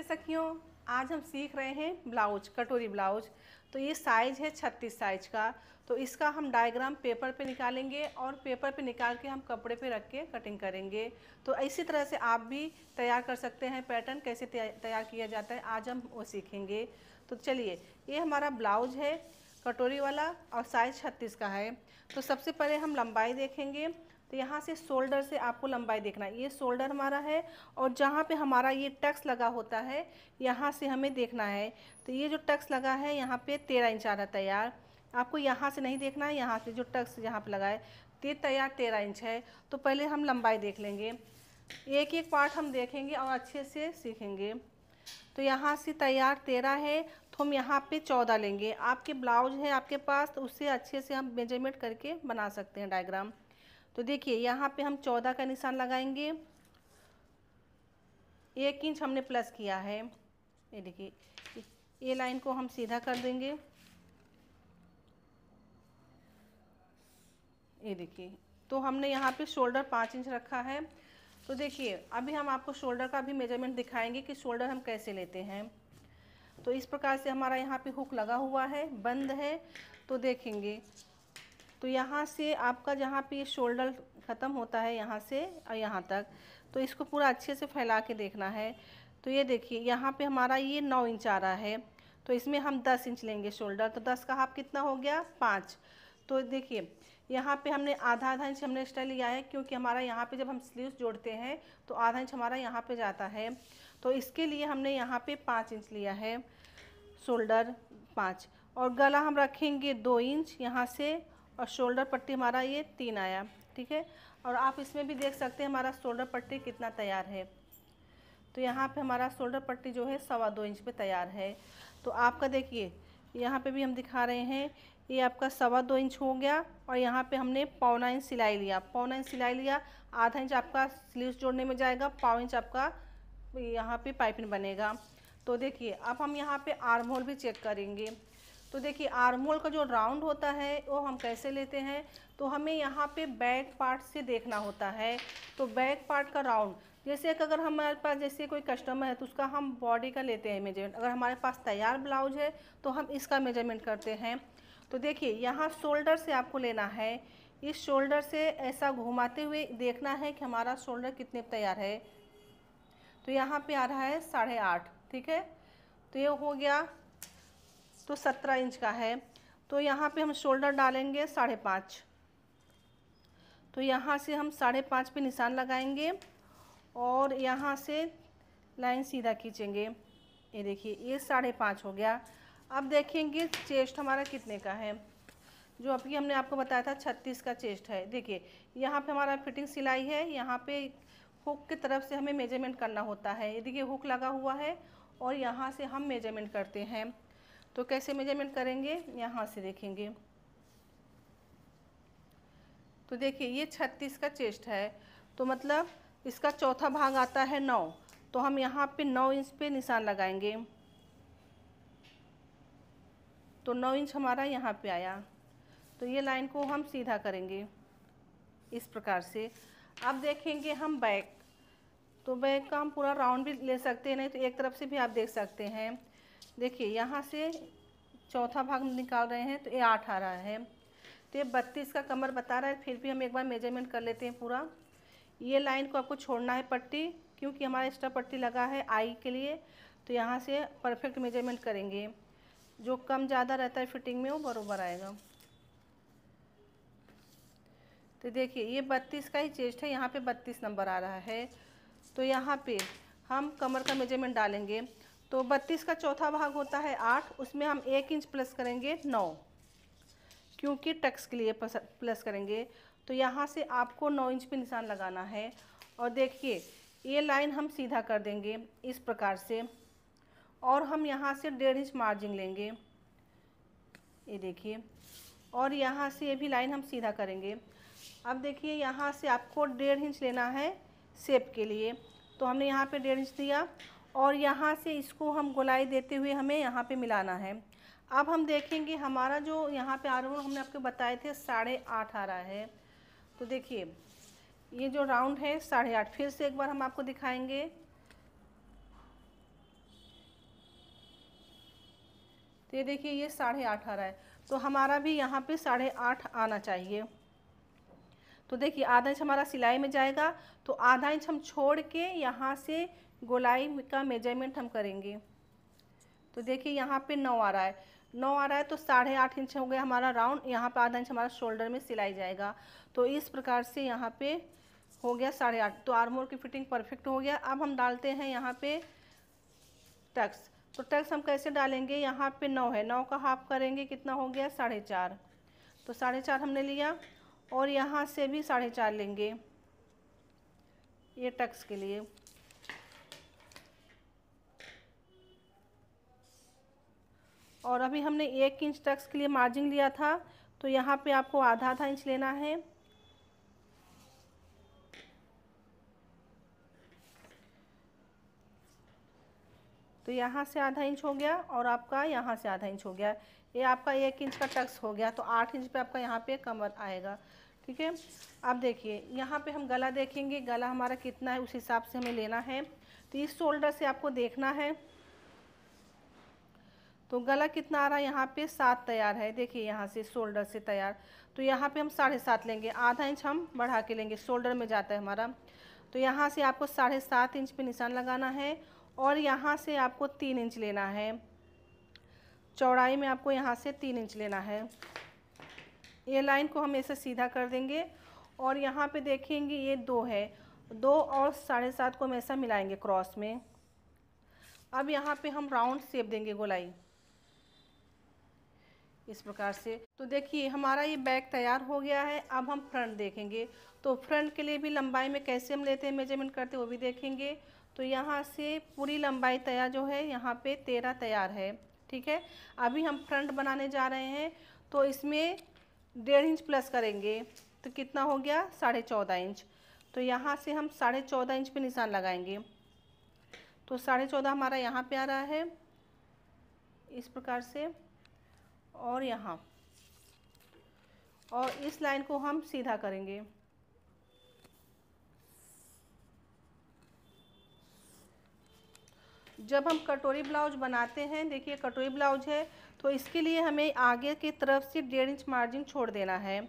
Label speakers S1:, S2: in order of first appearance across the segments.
S1: सखियों, आज हम सीख रहे हैं ब्लाउज, कटोरी ब्लाउज। तो ये साइज है 36 साइज का। तो इसका हम डायग्राम पेपर पे निकालेंगे और पेपर पे निकाल के हम कपड़े पे रख के कटिंग करेंगे। तो इसी तरह से आप भी तैयार कर सकते हैं। पैटर्न कैसे तैयार किया जाता है आज हम वो सीखेंगे। तो चलिए, ये हमारा ब्लाउज है कटोरी वाला और साइज 36 का है। तो सबसे पहले हम लंबाई देखेंगे। तो यहाँ से शोल्डर से आपको लंबाई देखना है। ये शोल्डर हमारा है और जहाँ पे हमारा ये टक्स लगा होता है यहाँ से हमें देखना है। तो ये जो टक्स लगा है यहाँ पे 13 इंच आ रहा है तैयार। आपको यहाँ से नहीं देखना है, यहाँ से जो टक्स यहाँ पे लगा है ये तैयार 13 इंच है। तो पहले हम लंबाई देख लेंगे, एक एक पार्ट हम देखेंगे और अच्छे से सीखेंगे। तो यहाँ से तैयार 13 है तो हम यहाँ पे 14 लेंगे। आपके ब्लाउज है आपके पास तो उससे अच्छे से हम मेजरमेंट करके बना सकते हैं डायग्राम। तो देखिए यहाँ पे हम 14 का निशान लगाएंगे। 1 इंच हमने प्लस किया है। ये देखिए, ये लाइन को हम सीधा कर देंगे। ये देखिए, तो हमने यहाँ पे शोल्डर 5 इंच रखा है। तो देखिए अभी हम आपको शोल्डर का भी मेजरमेंट दिखाएंगे कि शोल्डर हम कैसे लेते हैं। तो इस प्रकार से हमारा यहाँ पे हुक लगा हुआ है, बंद है। तो देखेंगे तो यहाँ से आपका जहाँ पे शोल्डर ख़त्म होता है यहाँ से और यहाँ तक, तो इसको पूरा अच्छे से फैला के देखना है। तो ये देखिए यहाँ पे हमारा ये 9 इंच आ रहा है। तो इसमें हम 10 इंच लेंगे शोल्डर। तो 10 का हाफ कितना हो गया, 5। तो देखिए यहाँ पे हमने आधा आधा इंच हमने एक्स्ट्रा लिया है क्योंकि हमारा यहाँ पे जब हम स्लीव्स जोड़ते हैं तो आधा इंच हमारा यहाँ पे जाता है। तो इसके लिए हमने यहाँ पे 5 इंच लिया है शोल्डर 5। और गला हम रखेंगे 2 इंच यहाँ से और शोल्डर पट्टी हमारा ये 3 आया, ठीक है। और आप इसमें भी देख सकते हैं हमारा शोल्डर पट्टी कितना तैयार है। तो यहाँ पे हमारा शोल्डर पट्टी जो है 2.25 इंच पे तैयार है। तो आपका देखिए यहाँ पे भी हम दिखा रहे हैं, ये आपका 2.25 इंच हो गया और यहाँ पे हमने 1.25 इंच सिलाई लिया, 1.25 इंच सिलाई लिया। आधा इंच आपका स्लीव्स जोड़ने में जाएगा, 1.25 इंच आपका यहाँ पे पाइपिंग बनेगा। तो देखिए अब हम यहाँ पे आर्म होल भी चेक करेंगे। तो देखिए आर्म होल का जो राउंड होता है वो हम कैसे लेते हैं, तो हमें यहाँ पे बैक पार्ट से देखना होता है। तो बैक पार्ट का राउंड, जैसे कि अगर हमारे पास जैसे कोई कस्टमर है तो उसका हम बॉडी का लेते हैं मेजरमेंट। अगर हमारे पास तैयार ब्लाउज है तो हम इसका मेजरमेंट करते हैं। तो देखिए यहाँ शोल्डर से आपको लेना है, इस शोल्डर से ऐसा घुमाते हुए देखना है कि हमारा शोल्डर कितने तैयार है। तो यहाँ पे आ रहा है 8.5, ठीक है। तो ये हो गया, तो 17 इंच का है। तो यहाँ पे हम शोल्डर डालेंगे 5.5। तो यहाँ से हम 5.5 पे निशान लगाएंगे और यहाँ से लाइन सीधा खींचेंगे। ये देखिए ये 5.5 हो गया। अब देखेंगे चेस्ट हमारा कितने का है। जो अभी हमने आपको बताया था 36 का चेस्ट है। देखिए यहाँ पे हमारा फिटिंग सिलाई है, यहाँ पे हुक की तरफ से हमें मेजरमेंट करना होता है। ये देखिए हुक लगा हुआ है और यहाँ से हम मेजरमेंट करते हैं। तो कैसे मेजरमेंट करेंगे, यहाँ से देखेंगे। तो देखिए ये 36 का चेस्ट है, तो मतलब इसका चौथा भाग आता है 9। तो हम यहाँ पे 9 इंच पे निशान लगाएंगे। तो 9 इंच हमारा यहाँ पे आया। तो ये लाइन को हम सीधा करेंगे इस प्रकार से। अब देखेंगे हम बैक। तो बैक का हम पूरा राउंड भी ले सकते हैं, नहीं तो एक तरफ से भी आप देख सकते हैं। देखिए यहाँ से चौथा भाग निकाल रहे हैं तो ये 8 आ रहा है। तो ये 32 का कमर बता रहा है, फिर भी हम एक बार मेजरमेंट कर लेते हैं पूरा। ये लाइन को आपको छोड़ना है पट्टी, क्योंकि हमारा एक्स्ट्रा पट्टी लगा है आई के लिए। तो यहाँ से परफेक्ट मेजरमेंट करेंगे, जो कम ज़्यादा रहता है फिटिंग में वो बराबर आएगा। तो देखिए ये 32 का ही चेस्ट है, यहाँ पे 32 नंबर आ रहा है। तो यहाँ पे हम कमर का मेजरमेंट डालेंगे। तो 32 का चौथा भाग होता है 8, उसमें हम 1 इंच प्लस करेंगे 9, क्योंकि टक्स के लिए प्लस करेंगे। तो यहाँ से आपको 9 इंच पे निशान लगाना है। और देखिए ये लाइन हम सीधा कर देंगे इस प्रकार से, और हम यहाँ से 1.5 इंच मार्जिन लेंगे। ये देखिए, और यहाँ से ये भी लाइन हम सीधा करेंगे। अब देखिए यहाँ से आपको 1.5 इंच लेना है शेप के लिए। तो हमने यहाँ पे 1.5 इंच दिया और यहाँ से इसको हम गोलाई देते हुए हमें यहाँ पे मिलाना है। अब हम देखेंगे हमारा जो यहाँ पे आर्म होल हमने आपको बताए थे 8.5 आ रहा है। तो देखिए ये जो राउंड है 8.5, फिर से एक बार हम आपको दिखाएंगे। तो ये देखिए ये 8.5 आ रहा है, तो हमारा भी यहाँ पे 8.5 आना चाहिए। तो देखिए आधा इंच हमारा सिलाई में जाएगा, तो आधा इंच हम छोड़ के यहाँ से गोलाई का मेजरमेंट हम करेंगे। तो देखिए यहाँ पे 9 आ रहा है, 9 आ रहा है, तो 8.5 इंच हो गया हमारा राउंड। यहाँ पे आधा इंच हमारा शोल्डर में सिलाई जाएगा। तो इस प्रकार से यहाँ पे हो गया 8.5। तो आर्म होल की फिटिंग परफेक्ट हो गया। अब हम डालते हैं यहाँ पे टक्स। तो टक्स हम कैसे डालेंगे, यहाँ पे 9 है, 9 का हाफ करेंगे, कितना हो गया 4.5। तो 4.5 हमने लिया और यहाँ से भी 4.5 लेंगे ये टक्स के लिए। और अभी हमने 1 इंच टक्स के लिए मार्जिन लिया था, तो यहाँ पे आपको आधा आधा इंच लेना है। तो यहाँ से आधा इंच हो गया और आपका यहाँ से आधा इंच हो गया। ये आपका 1 इंच का टक्स हो गया, तो 8 इंच पे आपका यहाँ पे कमर आएगा। ठीक है, अब देखिए यहाँ पे हम गला देखेंगे, गला हमारा कितना है उस हिसाब से हमें लेना है। तो इस शोल्डर से आपको देखना है, तो गला कितना आ रहा है, यहाँ पे 7 तैयार है। देखिए यहाँ से शोल्डर से तैयार, तो यहाँ पे हम 7.5 लेंगे, आधा इंच हम बढ़ा के लेंगे, शोल्डर में जाता है हमारा। तो यहाँ से आपको 7.5 इंच पे निशान लगाना है और यहाँ से आपको 3 इंच लेना है, चौड़ाई में आपको यहाँ से 3 इंच लेना है। ये लाइन को हम ऐसे सीधा कर देंगे और यहाँ पे देखेंगे ये 2 है, 2 और 7.5 को हम ऐसा मिलाएंगे क्रॉस में। अब यहाँ पे हम राउंड शेप देंगे गोलाई इस प्रकार से। तो देखिए हमारा ये बैक तैयार हो गया है। अब हम फ्रंट देखेंगे, तो फ्रंट के लिए भी लंबाई में कैसे हम लेते हैं मेजरमेंट करते हैं वो भी देखेंगे। तो यहाँ से पूरी लंबाई तैयार जो है यहाँ पे 13 तैयार है। ठीक है, अभी हम फ्रंट बनाने जा रहे हैं, तो इसमें 1.5 इंच प्लस करेंगे, तो कितना हो गया 14.5 इंच। तो यहाँ से हम 14.5 इंच पे निशान लगाएंगे। तो 14.5 हमारा यहाँ पे आ रहा है इस प्रकार से, और यहाँ, और इस लाइन को हम सीधा करेंगे। जब हम कटोरी ब्लाउज बनाते हैं, देखिए कटोरी ब्लाउज है, तो इसके लिए हमें आगे की तरफ से 1.5 इंच मार्जिन छोड़ देना है।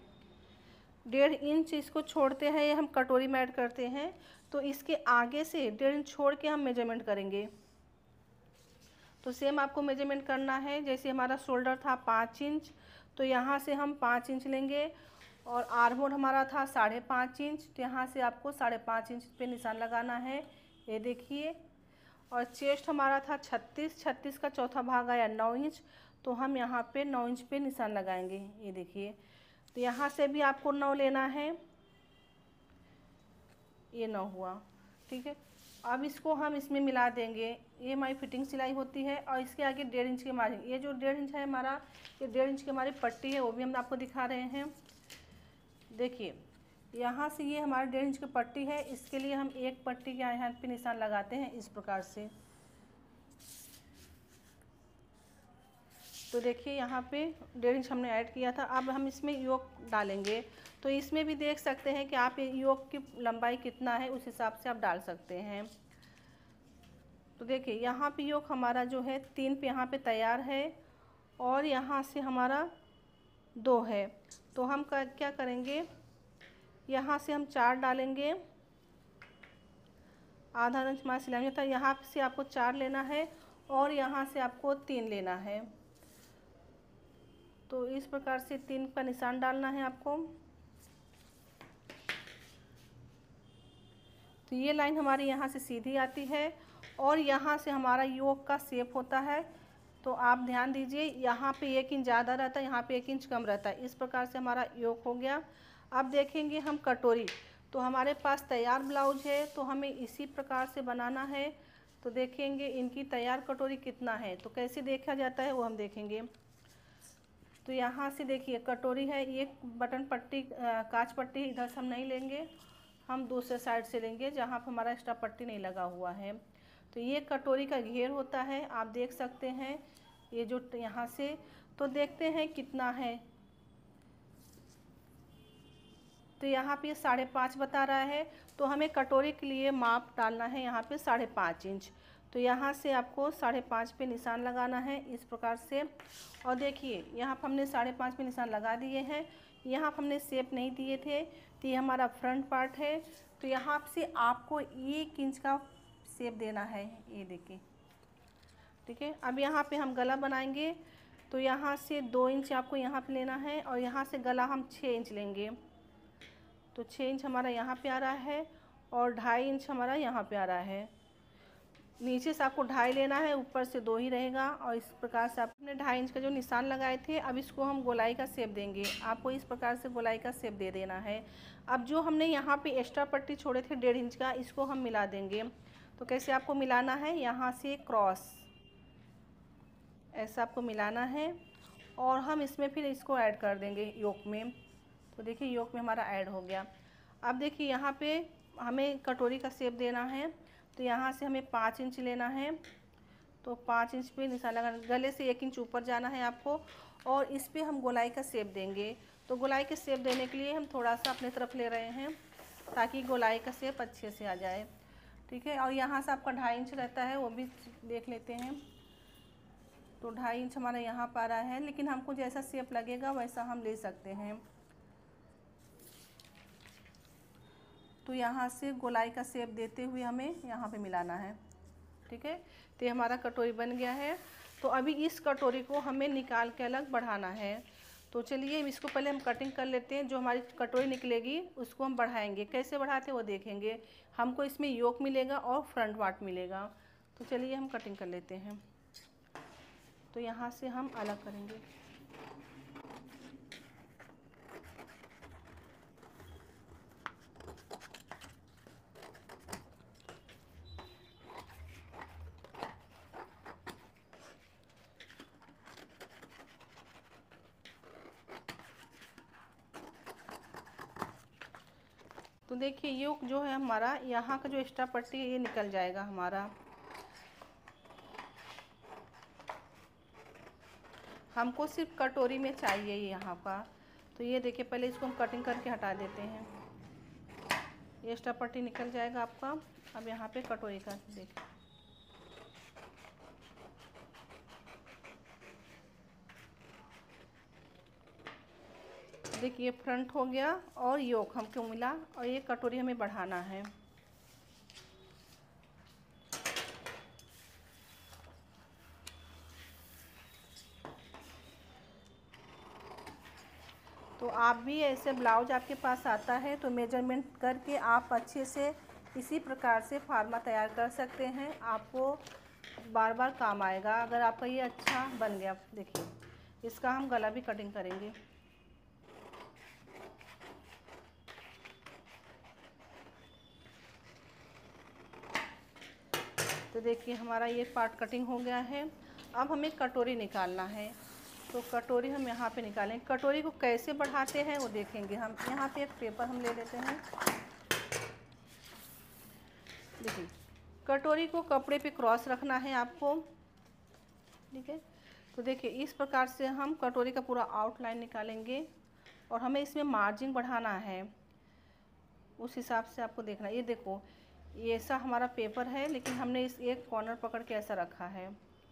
S1: 1.5 इंच इसको छोड़ते हैं, ये हम कटोरी में ऐड करते हैं, तो इसके आगे से 1.5 इंच छोड़ के हम मेजरमेंट करेंगे। तो सेम आपको मेजरमेंट करना है, जैसे हमारा शोल्डर था 5 इंच, तो यहाँ से हम 5 इंच लेंगे, और आर्म होल हमारा था 5.5 इंच, तो यहाँ से आपको 5.5 इंच पे निशान लगाना है, ये देखिए। और चेस्ट हमारा था 36, 36 का चौथा भाग आया 9 इंच, तो हम यहाँ पे 9 इंच पे निशान लगाएंगे, ये देखिए। तो यहाँ से भी आपको 9 लेना है, ये 9 हुआ। ठीक है, अब इसको हम इसमें मिला देंगे। ये हमारी फिटिंग सिलाई होती है, और इसके आगे 1.5 इंच के मार्जिन, ये जो 1.5 इंच है हमारा, ये 1.5 इंच की हमारी पट्टी है, वो भी हम आपको दिखा रहे हैं। देखिए यहाँ से ये हमारी 1.5 इंच की पट्टी है, इसके लिए हम एक पट्टी के यहाँ पे निशान लगाते हैं इस प्रकार से। तो देखिए यहाँ पे 1.5 इंच हमने ऐड किया था। अब हम इसमें योक डालेंगे, तो इसमें भी देख सकते हैं कि आप योक की लंबाई कितना है उस हिसाब से आप डाल सकते हैं। तो देखिए यहाँ पे योक हमारा जो है 3 पे यहाँ पे तैयार है, और यहाँ से हमारा 2 है, तो हम क्या करेंगे, यहाँ से हम 4 डालेंगे, आधा इंच हमारा सिलाई था, यहाँ से आपको 4 लेना है और यहाँ से आपको 3 लेना है। तो इस प्रकार से 3 का निशान डालना है आपको। तो ये लाइन हमारी यहाँ से सीधी आती है, और यहाँ से हमारा योक का शेप होता है। तो आप ध्यान दीजिए, यहाँ पे 1 इंच ज़्यादा रहता है, यहाँ पे 1 इंच कम रहता है। इस प्रकार से हमारा योक हो गया। अब देखेंगे हम कटोरी, तो हमारे पास तैयार ब्लाउज है, तो हमें इसी प्रकार से बनाना है। तो देखेंगे इनकी तैयार कटोरी कितना है, तो कैसे देखा जाता है वो हम देखेंगे। तो यहाँ से देखिए कटोरी है, एक बटन पट्टी कांच पट्टी इधर से हम नहीं लेंगे, हम दूसरे साइड से लेंगे जहाँ पर हमारा एक्स्ट्रा पट्टी नहीं लगा हुआ है। तो ये कटोरी का घेर होता है, आप देख सकते हैं ये जो यहाँ से। तो देखते हैं कितना है, तो यहाँ पे 5.5 बता रहा है, तो हमें कटोरी के लिए माप डालना है यहाँ पे 5.5 इंच। तो यहाँ से आपको 5.5 पे निशान लगाना है इस प्रकार से। और देखिए यहाँ पर हमने 5.5 पे निशान लगा दिए हैं। यहाँ पर हमने शेप नहीं दिए थे, तो ये हमारा फ्रंट पार्ट है। तो यहाँ से आपको 1 इंच का शेप देना है, ये देखिए, ठीक है। अब यहाँ पे हम गला बनाएंगे, तो यहाँ से 2 इंच आपको यहाँ पे लेना है और यहाँ से गला हम 6 इंच लेंगे। तो 6 इंच हमारा यहाँ पे आ रहा है और 2.5 इंच हमारा यहाँ पे आ रहा है। नीचे से आपको 2.5 लेना है, ऊपर से 2 ही रहेगा। और इस प्रकार से आपने 2.5 इंच का जो निशान लगाए थे, अब इसको हम गोलाई का शेप देंगे। आपको इस प्रकार से गोलाई का शेप दे देना है। अब जो हमने यहाँ पे एक्स्ट्रा पट्टी छोड़े थे 1.5 इंच का, इसको हम मिला देंगे। तो कैसे आपको मिलाना है, यहाँ से क्रॉस ऐसा आपको मिलाना है और हम इसमें फिर इसको ऐड कर देंगे योक में। तो देखिए योक में हमारा ऐड हो गया। अब देखिए यहाँ पे हमें कटोरी का शेप देना है, तो यहाँ से हमें 5 इंच लेना है। तो 5 इंच पे निशान लगाना, गले से 1 इंच ऊपर जाना है आपको और इस पे हम गोलाई का शेप देंगे। तो गोलाई के शेप देने के लिए हम थोड़ा सा अपने तरफ ले रहे हैं ताकि गोलाई का शेप अच्छे से आ जाए, ठीक है। और यहाँ से आपका 2.5 इंच रहता है, वो भी देख लेते हैं। तो 2.5 इंच हमारा यहाँ पर आ रहा है, लेकिन हमको जैसा शेप लगेगा वैसा हम ले सकते हैं। तो यहाँ से गोलाई का शेप देते हुए हमें यहाँ पे मिलाना है, ठीक है। तो ये हमारा कटोरी बन गया है। तो अभी इस कटोरी को हमें निकाल के अलग बढ़ाना है। तो चलिए इसको पहले हम कटिंग कर लेते हैं। जो हमारी कटोरी निकलेगी उसको हम बढ़ाएंगे, कैसे बढ़ाते हैं वो देखेंगे। हमको इसमें योक मिलेगा और फ्रंट पार्ट मिलेगा। तो चलिए हम कटिंग कर लेते हैं। तो यहाँ से हम अलग करेंगे। तो देखिए योक जो है हमारा, यहाँ का जो एक्स्ट्रा पट्टी है ये निकल जाएगा हमारा। हमको सिर्फ कटोरी में चाहिए यहाँ का। तो ये देखिए पहले इसको हम कटिंग करके हटा देते हैं, ये एक्स्ट्रा पट्टी निकल जाएगा आपका। अब यहाँ पे कटोरी का देखिए, देखिए फ्रंट हो गया और योक हमको मिला और ये कटोरी हमें बढ़ाना है। तो आप भी ऐसे ब्लाउज आपके पास आता है तो मेजरमेंट करके आप अच्छे से इसी प्रकार से फार्मा तैयार कर सकते हैं। आपको बार बार काम आएगा अगर आपका ये अच्छा बन गया। देखिए इसका हम गला भी कटिंग करेंगे। तो देखिए हमारा ये पार्ट कटिंग हो गया है। अब हमें कटोरी निकालना है। तो कटोरी हम यहाँ पे निकालें। कटोरी को कैसे बढ़ाते हैं वो देखेंगे हम। यहाँ पे एक पेपर हम ले लेते हैं। देखिए कटोरी को कपड़े पे क्रॉस रखना है आपको, ठीक है। तो देखिए इस प्रकार से हम कटोरी का पूरा आउटलाइन निकालेंगे और हमें इसमें मार्जिन बढ़ाना है, उस हिसाब से आपको देखना। ये देखो ये ऐसा हमारा पेपर है, लेकिन हमने इस एक कॉर्नर पकड़ के ऐसा रखा है,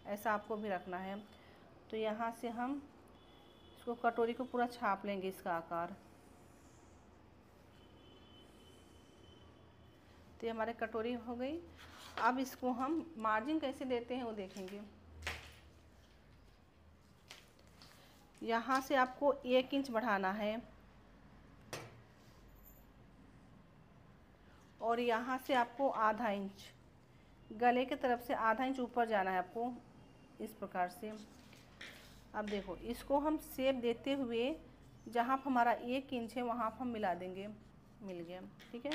S1: ऐसा आपको भी रखना है। तो यहाँ से हम इसको कटोरी को पूरा छाप लेंगे इसका आकार। तो ये हमारे कटोरी हो गई। अब इसको हम मार्जिन कैसे देते हैं वो देखेंगे। यहाँ से आपको 1 इंच बढ़ाना है और यहाँ से आपको आधा इंच, गले के तरफ से आधा इंच ऊपर जाना है आपको, इस प्रकार से। अब देखो इसको हम शेप देते हुए जहाँ पर हमारा 1 इंच है वहाँ पर हम मिला देंगे, मिल गया, ठीक है।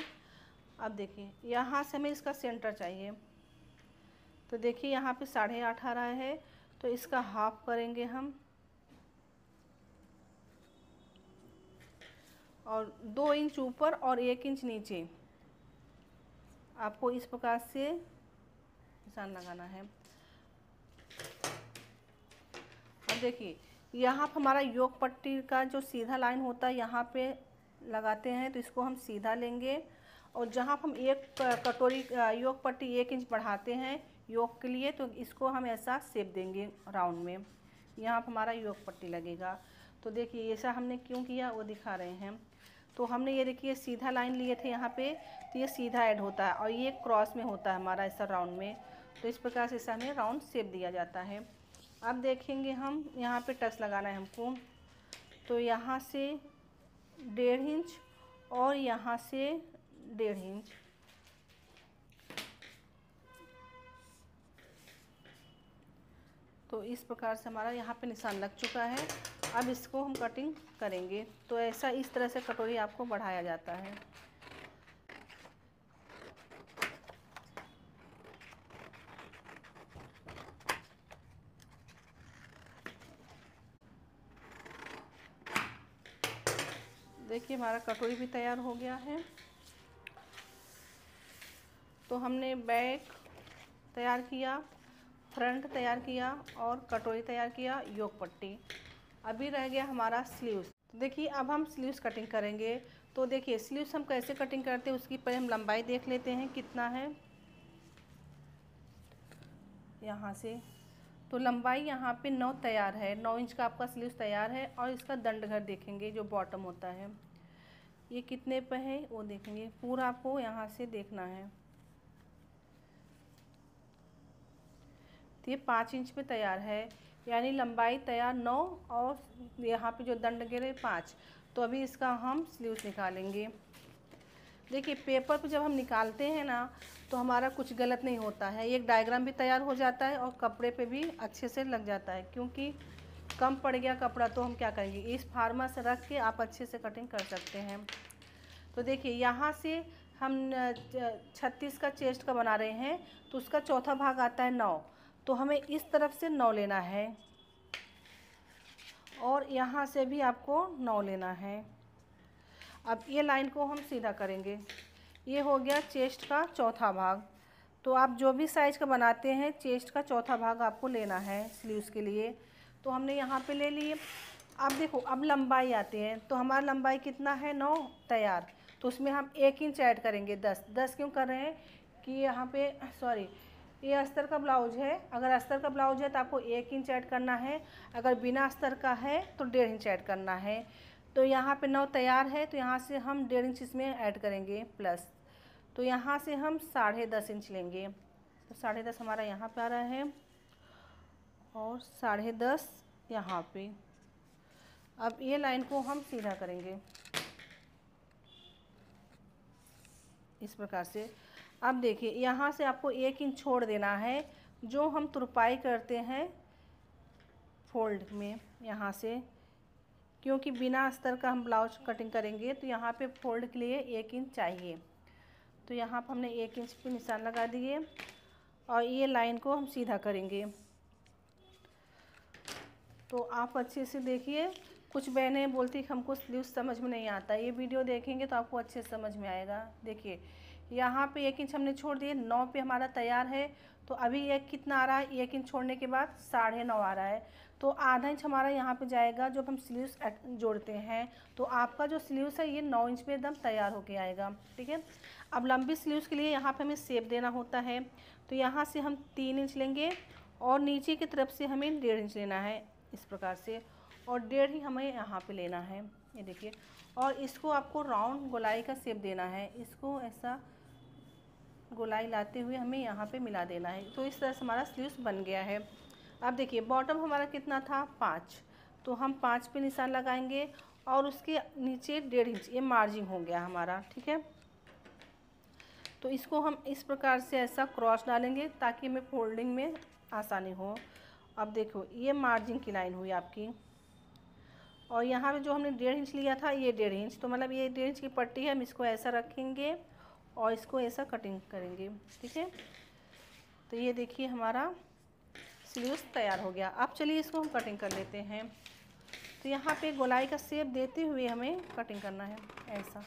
S1: अब देखिए यहाँ से हमें इसका सेंटर चाहिए। तो देखिए यहाँ पे 8.5 आ रहा है, तो इसका हाफ करेंगे हम और 2 इंच ऊपर और 1 इंच नीचे आपको इस प्रकार से निशान लगाना है। अब देखिए यहाँ पर हमारा योक पट्टी का जो सीधा लाइन होता है यहाँ पे लगाते हैं, तो इसको हम सीधा लेंगे और जहाँ पर हम एक कटोरी योक पट्टी 1 इंच बढ़ाते हैं योक के लिए, तो इसको हम ऐसा शेप देंगे राउंड में, यहाँ पर हमारा योक पट्टी लगेगा। तो देखिए ऐसा हमने क्यों किया वो दिखा रहे हैं। तो हमने ये देखिए सीधा लाइन लिए थे यहाँ पे, तो ये सीधा ऐड होता है और ये क्रॉस में होता है हमारा ऐसा राउंड में। तो इस प्रकार से ऐसा हमें राउंड शेप दिया जाता है। अब देखेंगे हम यहाँ पे टक्स लगाना है हमको, तो यहाँ से 1.5 इंच और यहाँ से 1.5 इंच। तो इस प्रकार से हमारा यहाँ पे निशान लग चुका है। अब इसको हम कटिंग करेंगे। तो ऐसा इस तरह से कटोरी आपको बढ़ाया जाता है। देखिए हमारा कटोरी भी तैयार हो गया है। तो हमने बैक तैयार किया, फ्रंट तैयार किया और कटोरी तैयार किया, योक पट्टी। अभी रह गया हमारा स्लीव्स। तो देखिए अब हम स्लीव्स कटिंग करेंगे। तो देखिए स्लीव्स हम कैसे कटिंग करते हैं उसकी पहले हम लंबाई देख लेते हैं कितना है यहाँ से। तो लंबाई यहाँ पे 9 तैयार है, 9 इंच का आपका स्लीव्स तैयार है। और इसका दंड घर देखेंगे जो बॉटम होता है ये कितने पे है वो देखेंगे, पूरा आपको यहाँ से देखना है। तो ये 5 इंच पे तैयार है, यानी लंबाई तैयार 9 और यहाँ पे जो दंड गिरे 5। तो अभी इसका हम स्लीव्स निकालेंगे। देखिए पेपर पे जब हम निकालते हैं ना तो हमारा कुछ गलत नहीं होता है, एक डायग्राम भी तैयार हो जाता है और कपड़े पे भी अच्छे से लग जाता है। क्योंकि कम पड़ गया कपड़ा तो हम क्या करेंगे, इस फार्मा से रख के आप अच्छे से कटिंग कर सकते हैं। तो देखिए यहाँ से हम 36 का चेस्ट का बना रहे हैं, तो उसका चौथा भाग आता है 9। तो हमें इस तरफ से 9 लेना है और यहाँ से भी आपको 9 लेना है। अब ये लाइन को हम सीधा करेंगे। ये हो गया चेस्ट का चौथा भाग। तो आप जो भी साइज़ का बनाते हैं चेस्ट का चौथा भाग आपको लेना है स्लीव्स के लिए। तो हमने यहाँ पे ले लिए। अब देखो अब लंबाई आती है, तो हमारा लंबाई कितना है 9 तैयार। तो उसमें हम 1 इंच ऐड करेंगे। 10 क्यों कर रहे हैं कि यहाँ पे सॉरी ये अस्तर का ब्लाउज है, अगर अस्तर का ब्लाउज है तो आपको 1 इंच ऐड करना है, अगर बिना अस्तर का है तो 1.5 इंच ऐड करना है। तो यहाँ पे 9 तैयार है, तो यहाँ से हम 1.5 इंच इसमें ऐड करेंगे प्लस। तो यहाँ से हम 10.5 इंच लेंगे। तो 10.5 हमारा यहाँ पे आ रहा है और 10.5 यहाँ पे। अब ये लाइन को हम सीधा करेंगे इस प्रकार से। अब देखिए यहाँ से आपको 1 इंच छोड़ देना है, जो हम तुरपाई करते हैं फोल्ड में यहाँ से। क्योंकि बिना अस्तर का हम ब्लाउज कटिंग करेंगे तो यहाँ पे फोल्ड के लिए 1 इंच चाहिए। तो यहाँ पर हमने 1 इंच पे निशान लगा दिए और ये लाइन को हम सीधा करेंगे। तो आप अच्छे से देखिए, कुछ बहनें बोलती कि हमको स्लीव्स समझ में नहीं आता, ये वीडियो देखेंगे तो आपको अच्छे से समझ में आएगा। देखिए यहाँ पे 1 इंच हमने छोड़ दिए, 9 पे हमारा तैयार है। तो अभी एक कितना आ रहा है, 1 इंच छोड़ने के बाद 9.5 आ रहा है। तो आधा इंच हमारा यहाँ पे जाएगा जब हम स्लीव्स जोड़ते हैं। तो आपका जो स्लीव्स है ये 9 इंच पे एकदम तैयार होके आएगा। ठीक है। अब लंबी स्लीव्स के लिए यहाँ पे हमें शेप देना होता है। तो यहाँ से हम 3 इंच लेंगे और नीचे की तरफ से हमें 1.5 इंच लेना है इस प्रकार से, और 1.5 ही हमें यहाँ पे लेना है। ये देखिए, और इसको आपको राउंड गोलाई का शेप देना है। इसको ऐसा गोलाई लाते हुए हमें यहाँ पे मिला देना है। तो इस तरह से हमारा स्लीव्स बन गया है। अब देखिए बॉटम हमारा कितना था 5, तो हम 5 पे निशान लगाएंगे और उसके नीचे 1.5 इंच ये मार्जिंग हो गया हमारा। ठीक है। तो इसको हम इस प्रकार से ऐसा क्रॉस डालेंगे ताकि हमें फोल्डिंग में आसानी हो। अब देखो ये मार्जिंग की लाइन हुई आपकी, और यहाँ पे जो हमने 1.5 इंच लिया था ये 1.5 इंच, तो मतलब ये 1.5 इंच की पट्टी है। हम इसको ऐसा रखेंगे और इसको ऐसा कटिंग करेंगे। ठीक है। तो ये देखिए हमारा स्लीव्स तैयार हो गया। अब चलिए इसको हम कटिंग कर लेते हैं। तो यहाँ पे गोलाई का शेप देते हुए हमें कटिंग करना है ऐसा।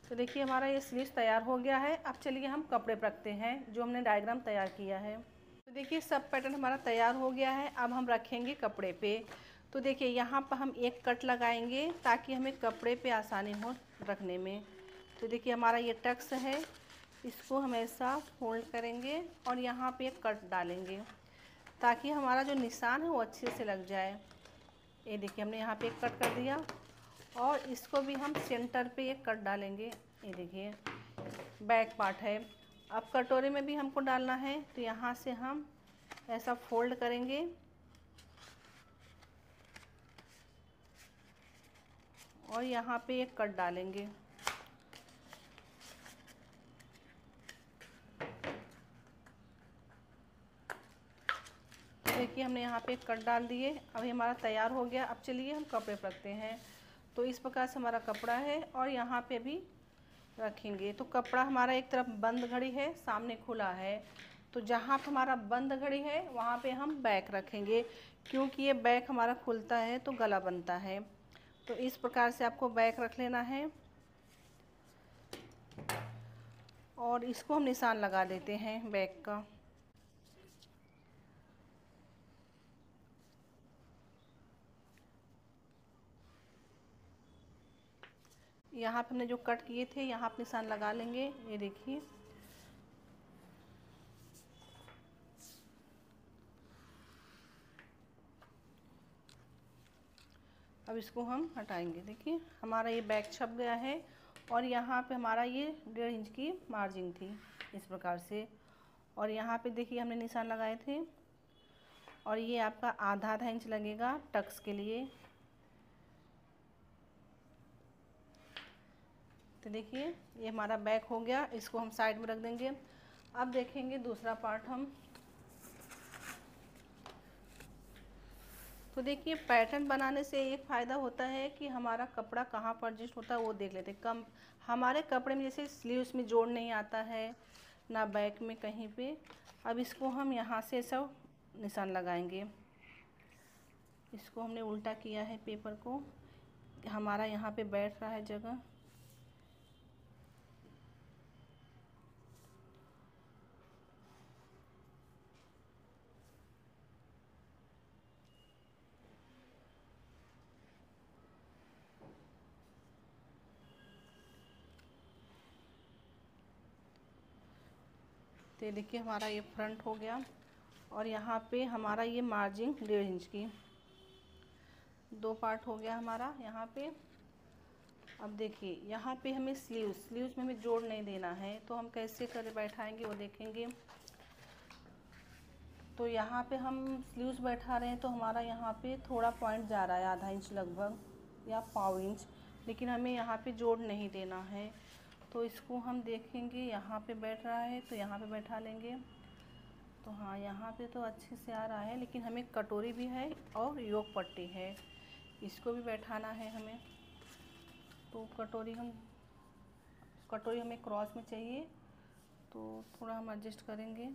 S1: तो देखिए हमारा ये स्लीव्स तैयार हो गया है। अब चलिए हम कपड़े पर रखते हैं जो हमने डायग्राम तैयार किया है। तो देखिए सब पैटर्न हमारा तैयार हो गया है। अब हम रखेंगे कपड़े पे। तो देखिए यहाँ पर हम एक कट लगाएंगे ताकि हमें कपड़े पे आसानी हो रखने में। तो देखिए हमारा ये टक्स है, इसको हम ऐसा फोल्ड करेंगे और यहाँ पे एक कट डालेंगे ताकि हमारा जो निशान है वो अच्छे से लग जाए। ये देखिए हमने यहाँ पे एक कट कर दिया और इसको भी हम सेंटर पे एक कट डालेंगे। ये देखिए बैक पार्ट है। अब कटोरी में भी हमको डालना है, तो यहाँ से हम ऐसा फोल्ड करेंगे और यहाँ पे एक कट डालेंगे। देखिए हमने यहाँ पे एक कट डाल दिए। अभी हमारा तैयार हो गया। अब चलिए हम कपड़े पर रखते हैं। तो इस प्रकार से हमारा कपड़ा है और यहाँ पे भी रखेंगे। तो कपड़ा हमारा एक तरफ बंद घड़ी है, सामने खुला है। तो जहाँ पर हमारा बंद घड़ी है वहाँ पे हम बैक रखेंगे, क्योंकि ये बैक हमारा खुलता है तो गला बनता है। तो इस प्रकार से आपको बैक रख लेना है और इसको हम निशान लगा देते हैं बैक का। यहाँ पे हमने जो कट किए थे यहाँ पे निशान लगा लेंगे। ये देखिए अब इसको हम हटाएंगे। देखिए हमारा ये बैक छप गया है और यहाँ पे हमारा ये 1.5 इंच की मार्जिन थी इस प्रकार से। और यहाँ पे देखिए हमने निशान लगाए थे और ये आपका आधा इंच लगेगा टक्स के लिए। तो देखिए ये हमारा बैक हो गया, इसको हम साइड में रख देंगे। अब देखेंगे दूसरा पार्ट हम। तो देखिए पैटर्न बनाने से एक फ़ायदा होता है कि हमारा कपड़ा कहाँ पर एडजस्ट होता है वो देख लेते हैं। कम हमारे कपड़े में जैसे स्लीव्स में जोड़ नहीं आता है ना बैक में कहीं पे। अब इसको हम यहाँ से सब निशान लगाएंगे। इसको हमने उल्टा किया है पेपर को, हमारा यहाँ पे बैठ रहा है जगह। तो देखिए हमारा ये फ्रंट हो गया और यहाँ पे हमारा ये मार्जिन 1.5 इंच की, दो पार्ट हो गया हमारा यहाँ पे। अब देखिए यहाँ पे हमें स्लीव्स में हमें जोड़ नहीं देना है, तो हम कैसे कर बैठाएंगे वो देखेंगे। तो यहाँ पे हम स्लीव्स बैठा रहे हैं तो हमारा यहाँ पे थोड़ा पॉइंट जा रहा है, आधा इंच लगभग या 1/4 इंच, लेकिन हमें यहाँ पे जोड़ नहीं देना है। तो इसको हम देखेंगे यहाँ पे बैठ रहा है तो यहाँ पे बैठा लेंगे। तो हाँ यहाँ पे तो अच्छे से आ रहा है, लेकिन हमें कटोरी भी है और योक पट्टी है, इसको भी बैठाना है हमें। तो कटोरी हमें क्रॉस में चाहिए, तो थोड़ा हम एडजस्ट करेंगे।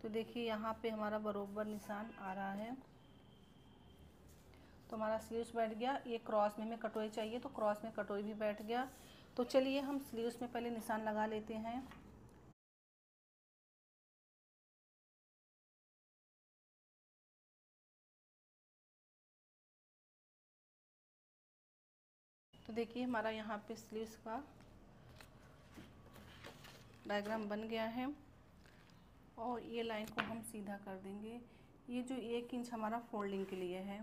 S1: तो देखिए यहाँ पे हमारा बरोबर निशान आ रहा है। तो हमारा स्लीव्स बैठ गया। ये क्रॉस में हमें कटोरी चाहिए तो क्रॉस में कटोरी भी बैठ गया। तो चलिए हम स्लीव्स में पहले निशान लगा लेते हैं। तो देखिए हमारा यहाँ पे स्लीव्स का डायग्राम बन गया है और ये लाइन को हम सीधा कर देंगे। ये जो 1 इंच हमारा फोल्डिंग के लिए है,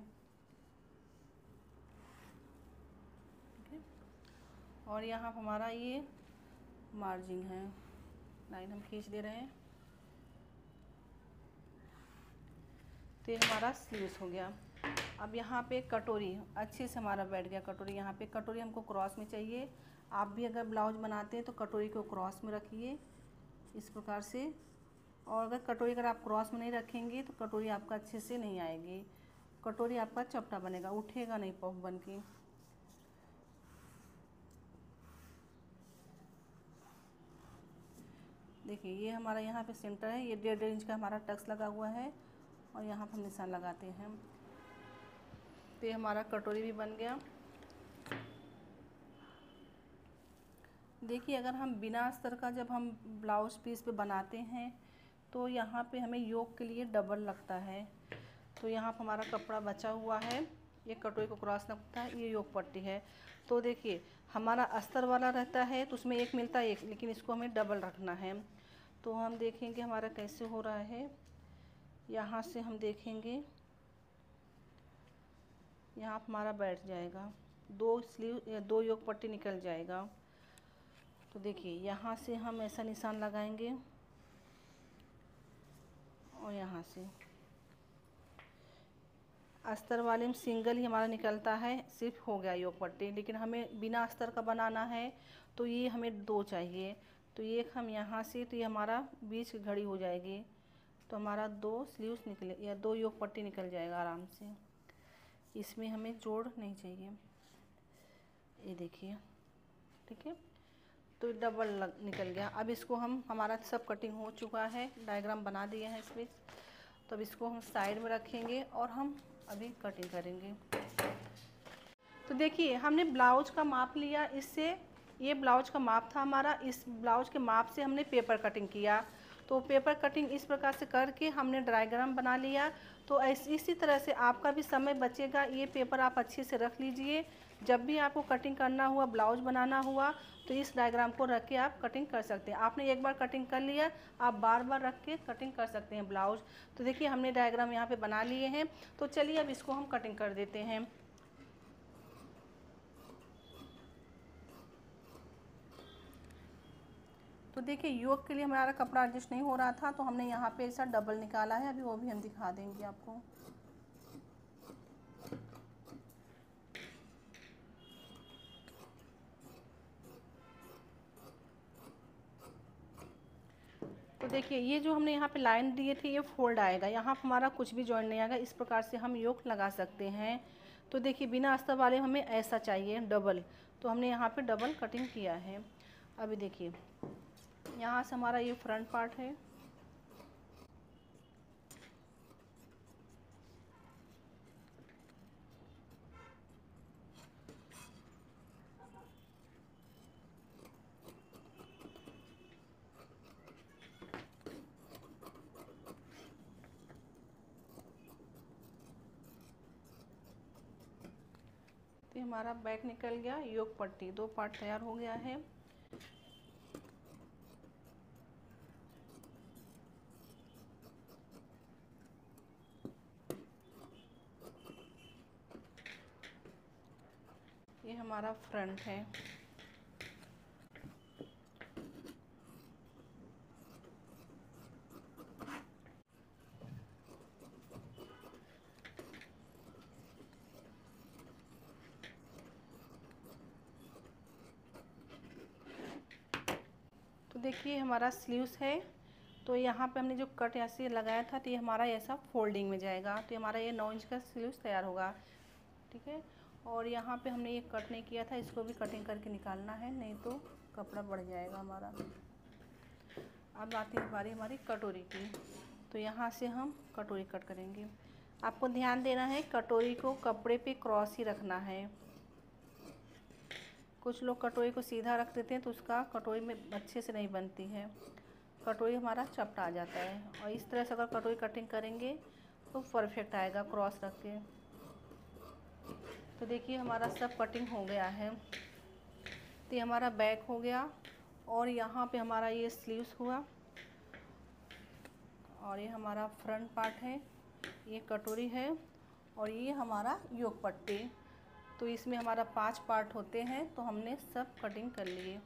S1: ठीक है। और यहाँ हमारा ये मार्जिन है, लाइन हम खींच दे रहे हैं। तो ये हमारा स्लीव्स हो गया। अब यहाँ पे कटोरी अच्छे से हमारा बैठ गया। कटोरी यहाँ पे, कटोरी हमको क्रॉस में चाहिए। आप भी अगर ब्लाउज बनाते हैं तो कटोरी को क्रॉस में रखिए इस प्रकार से। और अगर कटोरी आप क्रॉस में नहीं रखेंगे तो कटोरी आपका अच्छे से नहीं आएगी, कटोरी आपका चपटा बनेगा, उठेगा नहीं पफ बन के। देखिए ये हमारा यहाँ पे सेंटर है, ये 1.5 इंच का हमारा टक्स लगा हुआ है और यहाँ पर हम निशान लगाते हैं। तो ये हमारा कटोरी भी बन गया। देखिए, अगर हम बिना अस्तर का जब हम ब्लाउज़ पीस पे बनाते हैं तो यहाँ पे हमें योक के लिए डबल लगता है। तो यहाँ पर हमारा कपड़ा बचा हुआ है, ये कटोरी को क्रॉस लगता है, ये योक पट्टी है। तो देखिए, हमारा अस्तर वाला रहता है तो उसमें एक मिलता है एक, लेकिन इसको हमें डबल रखना है। तो हम देखेंगे हमारा कैसे हो रहा है। यहाँ से हम देखेंगे, यहाँ हमारा बैठ जाएगा, 2 स्लीव 2 योक पट्टी निकल जाएगा। तो देखिए, यहाँ से हम ऐसा निशान लगाएंगे और यहाँ से अस्तर वाले में सिंगल ही हमारा निकलता है, सिर्फ हो गया योक पट्टी। लेकिन हमें बिना अस्तर का बनाना है तो ये हमें 2 चाहिए। तो ये एक हम यहाँ से, तो ये हमारा बीच की घड़ी हो जाएगी, तो हमारा 2 स्लीव्स निकले या 2 योक पट्टी निकल जाएगा आराम से। इसमें हमें जोड़ नहीं चाहिए, ये देखिए, ठीक है। तो डबल निकल गया। अब इसको हम, हमारा सब कटिंग हो चुका है, डायग्राम बना दिए हैं इसमें। तो अब इसको हम साइड में रखेंगे और हम अभी कटिंग करेंगे। तो देखिए, हमने ब्लाउज का माप लिया, इससे ये ब्लाउज का माप था हमारा, इस ब्लाउज के माप से हमने पेपर कटिंग किया। तो पेपर कटिंग इस प्रकार से करके हमने डायग्राम बना लिया। तो इसी तरह से आपका भी समय बचेगा। ये पेपर आप अच्छे से रख लीजिए, जब भी आपको कटिंग करना हुआ, ब्लाउज बनाना हुआ, तो इस डायग्राम को रख के आप कटिंग कर सकते हैं। आपने एक बार कटिंग कर लिया, आप बार बार रख के कटिंग कर सकते हैं ब्लाउज। तो देखिए, हमने डायग्राम यहाँ पे बना लिए हैं। तो चलिए अब इसको हम कटिंग कर देते हैं। तो देखिए, योक के लिए हमारा कपड़ा एडजस्ट नहीं हो रहा था, तो हमने यहाँ पे ऐसा डबल निकाला है। अभी वो भी हम दिखा देंगे आपको। तो देखिए, ये जो हमने यहाँ पे लाइन दिए थे, ये फोल्ड आएगा, यहाँ पर हमारा कुछ भी जॉइंट नहीं आएगा। इस प्रकार से हम योक लगा सकते हैं। तो देखिए, बिना अस्तर वाले हमें ऐसा चाहिए डबल, तो हमने यहाँ पे डबल कटिंग किया है। अभी देखिए, यहाँ से हमारा ये फ्रंट पार्ट है, तो हमारा बैक निकल गया, योक पट्टी 2 पार्ट तैयार हो गया है। ये हमारा फ्रंट है। तो देखिए, हमारा स्लीव्स है। तो यहाँ पे हमने जो कट ऐसे लगाया था, तो ये हमारा ऐसा फोल्डिंग में जाएगा। तो हमारा ये 9 इंच का स्लीव्स तैयार होगा, ठीक है। और यहाँ पे हमने ये कट नहीं किया था, इसको भी कटिंग करके निकालना है, नहीं तो कपड़ा बढ़ जाएगा हमारा। अब आती है बारी हमारी कटोरी की। तो यहाँ से हम कटोरी कट करेंगे। आपको ध्यान देना है, कटोरी को कपड़े पे क्रॉस ही रखना है। कुछ लोग कटोरी को सीधा रख देते हैं, तो उसका कटोरी में अच्छे से नहीं बनती है, कटोरी हमारा चपटा आ जाता है। और इस तरह से अगर कटोरी कटिंग करेंगे तो परफेक्ट आएगा क्रॉस रख के। तो देखिए, हमारा सब कटिंग हो गया है। तो ये हमारा बैक हो गया, और यहाँ पे हमारा ये स्लीव्स हुआ, और ये हमारा फ्रंट पार्ट है, ये कटोरी है, और ये हमारा योक पट्टी। तो इसमें हमारा 5 पार्ट होते हैं। तो हमने सब कटिंग कर लिए।